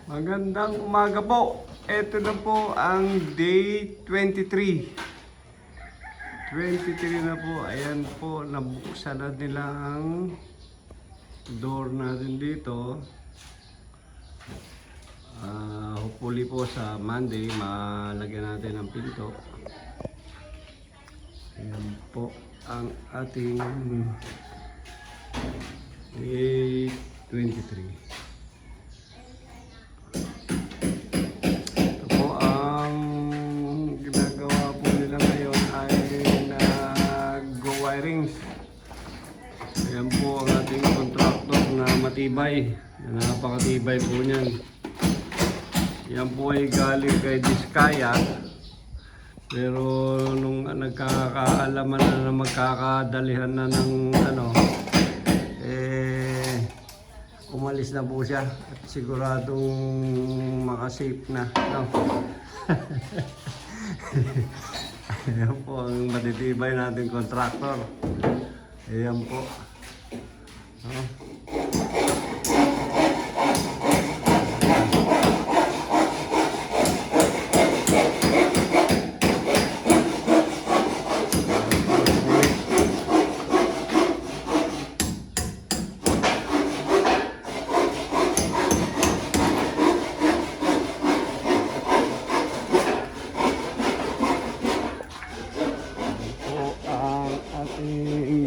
Magandang umaga po. Ito na po ang day 23. 23 na po. Ayan po, nabuksan na nila ang door natin dito. Hopefully po sa Monday, malagyan natin ang pinto. Ayan po ang ating day 23. Ayan po ang ating contractor na matibay, na napakatibay po niyan. Yan po ay galing kay Diskaya, pero nung nagkakaalaman na magkakadalihan na ng umalis na po siya at siguradong makasafe na, no? Ayan po ang matitibay nating contractor. Ayan po.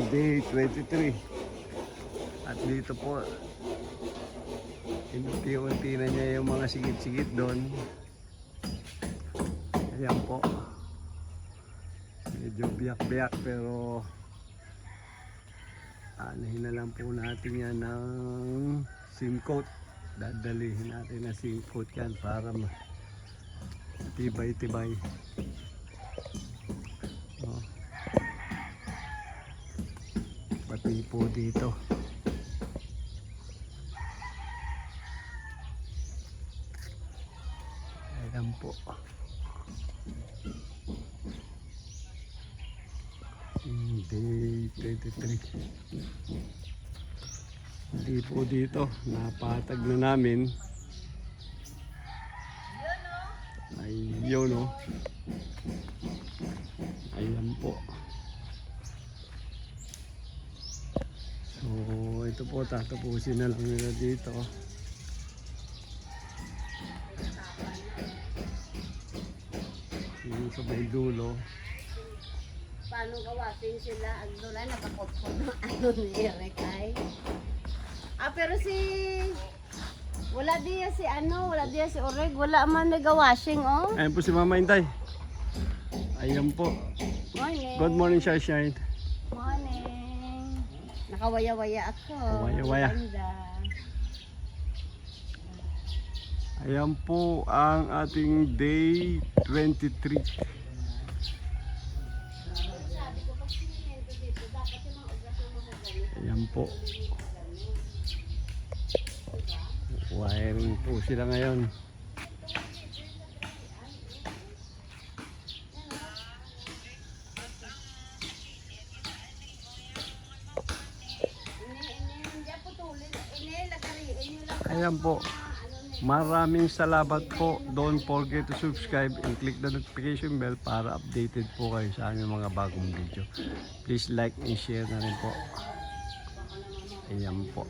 Day 23 at dito po inunti-unti na niya yung mga sigit-sigit doon. Ayan po, medyo biyak-biyak pero anahin na lang po natin yan ng sim coat. Dadalihin natin na sim coat yan para matibay-tibay. Pati po dito. Ayan po. Day 23. Hindi po dito. Napatag na namin. Ayun o. Ayan po. So, ito po, tatapusin na lang nila dito. Yung sa may dulo. Paano gawasin sila? Ang doon ay nakapot-pot ng ni Eric ay. Pero wala diya si Oreg, wala man nagawashing, oh. Ayan po si Mama Intay. Ayan po. Morning. Good morning, Shine. Morning. Nakawaya-waya ako. Waya-waya. Ganda. Ayan po ang ating day 23. Ayan po. Wiring po sila ngayon. Ayan po. Maraming salamat po. Don't forget to subscribe and click the notification bell para updated po kayo sa aming mga bagong video. Please like and share na rin po. Ayan po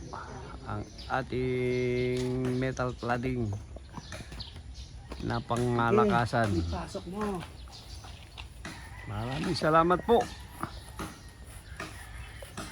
ang ating metal cladding na pangmalakasan. Maraming salamat po.